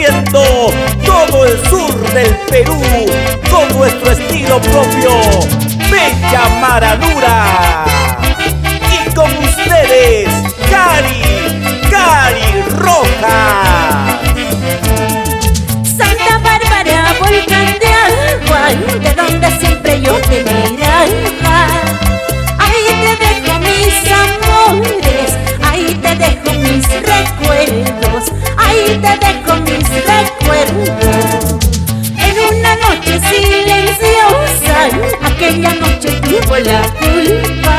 recorriendo todo el sur del Perú con nuestro estilo propio, Bella Maranura. Y con ustedes, Cari Rojas. Santa Bárbara, volcán de agua, de donde siempre yo te miraba. Ahí te dejo mis amores, ahí te dejo mis recuerdos, ahí te dejo mis recuerdos. En una noche silenciosa, aquella noche tuvo la culpa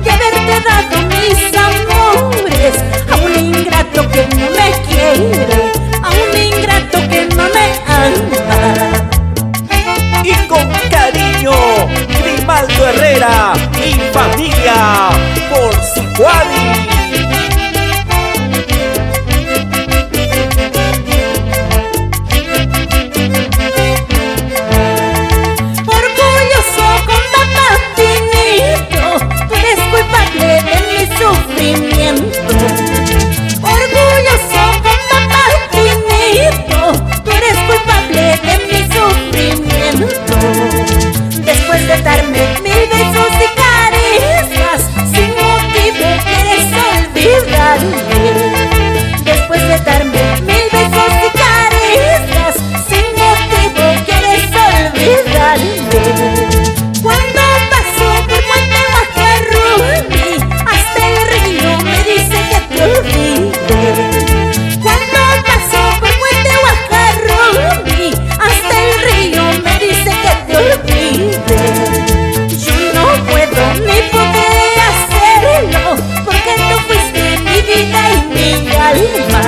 de haberte dado mis amores a un ingrato que no me quiere, a un ingrato que no me ama. Y con cariño, Grimaldo Herrera y familia por Sicuani. Orgulloso con papá finito, tú eres culpable de mi sufrimiento. Orgulloso con papá finito, tú eres culpable de mi sufrimiento. Después de darme mil besos y caricias, sin motivo quieres olvidarme. Después de darme mil besos y caricias, sin motivo quieres olvidarme. Cuando paso por Puente Guajarrumi, hasta el río me dice que te olvide. Cuando paso por Puente Guajarrumi, hasta el río me dice que te olvide. Yo no puedo ni podré hacerlo, porque tú fuiste mi vida y mi alma.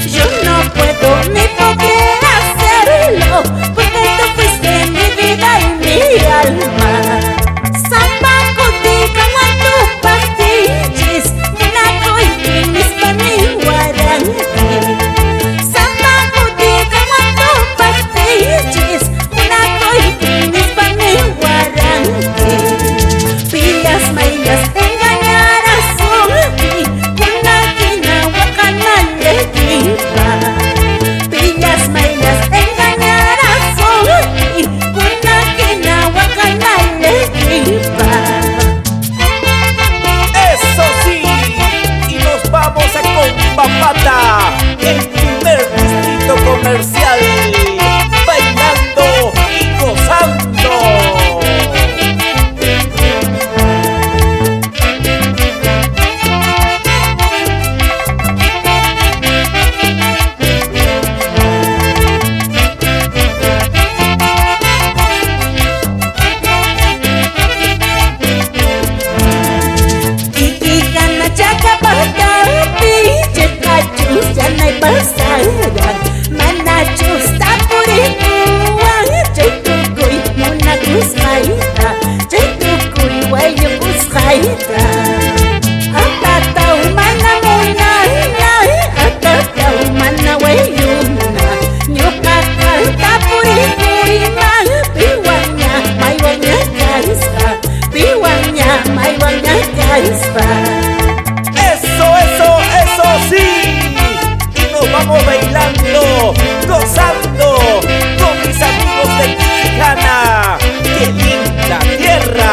Yo no puedo ni podré hacerlo, porque tú fuiste mi vida y mi alma. Samba cotica guantu pastichis, munaco y mis panihuaranque. Samba cotica guantu pastichis, munaco y mis panihuaranque. Pillas mailas engañarás soy, una quina guacanale quipa. Pillas mailas engañarás soy, una quina guacanale quipa. Eso sí, y nos vamos a Compapata, el primer distrito comercial, bailando y gozando. Kikikana chakapata piche kachus yanay pasaran manachus tapurikuan chaytukuy munakus kaita chaytukuy wayukus kaita atataw manamunanay atataw manawayuna ñuqaqa tapurikuy man piwaña maywaña karispa piwaña maywaña karispa. Eso sí, y nos vamos bailando, gozando con mis amigos de Quijana. ¡Qué linda tierra!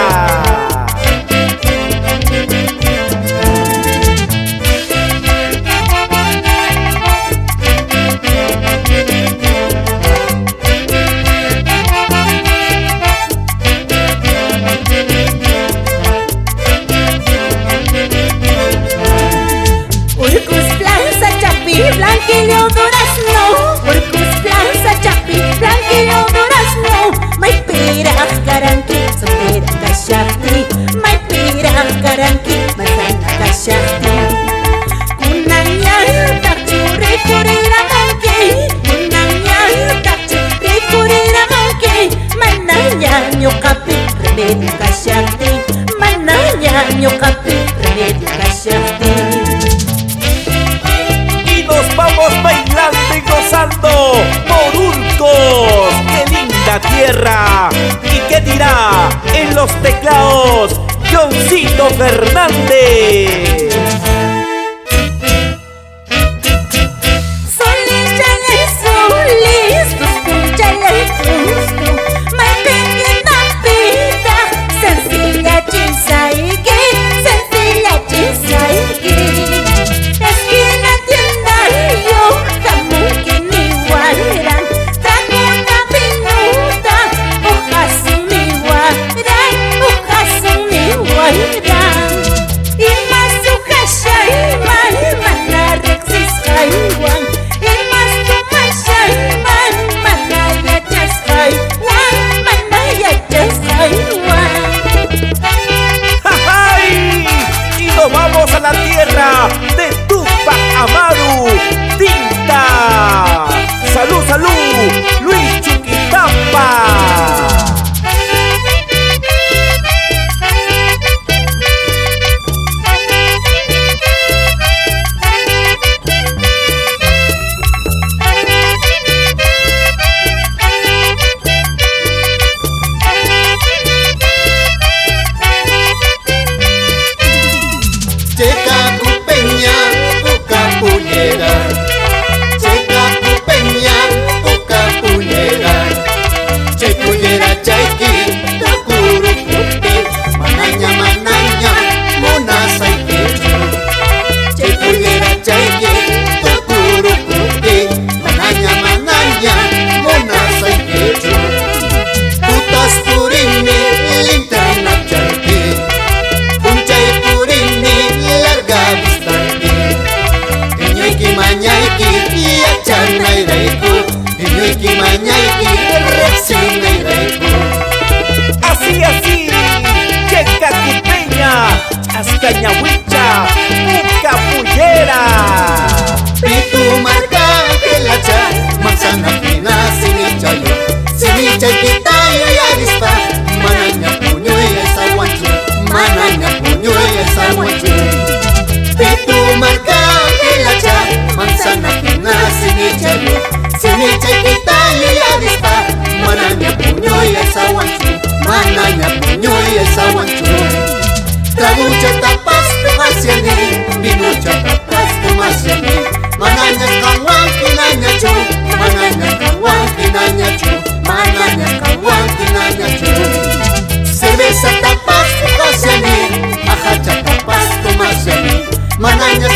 Urcus Plaza Chapi, Blanquillo Durazno. Urcus Plaza Chapi, Blanquillo Durazno. Maipira Karanki, Sotera Kashakti. Maipira Karanki, Masana Kashakti. Kunanya Tachu Rekurira Manki. Kunanya Tachu Rekurira Manki. Mananya Nyokapi, Remedi Kashakti. Mananya Nyokapi, Remedi Kashakti. Nos vamos bailando y gozando por Urcos, qué linda tierra. ¿Y qué dirá en los teclados Johncito Fernández? Solilla a la tierra de Tupac Amaru, Tinta. Salud, salud, Luis Chuquitapa. Checa Cupeña, Pucapullera. Checa Cupeña, Pucapullera. Checullera, Chayqui, Tacurucupi. Manaña, manaña, Monasaiquechu. Checullera, Chayqui, Tacurucupi. Manaña, manaña, Monasaiquechu. Putas Purini, linterna Chayqui. Punchay Purini, larga distancia. Iñuiki mañaiki, yachanaireiku. Iñuiki mañaiki, reaccionaireiku. Así, así, Checa Cupeña, Ascañahuicha, Pucapullera. Pitu marca el hacha, manzana fina, simichayo. Simichay quitayo y arispa. Manaña puño y el saguanchu. Manaña puño y el saguanchu. Pitu marca el hacha, manzana fina, simichayo. Simichay quitayo y arispa. Manaña puño y el saguanchu. Manaña puño y el saguanchu. Trabucha tapas hacia mí, vinucha tapas hacia mí. Manañas kawan kinañachu, manañas kawan kinañachu, manañas kawan kinañachu. Cerveza tapas hacia mí, ajacha tapas hacia mí. Manañas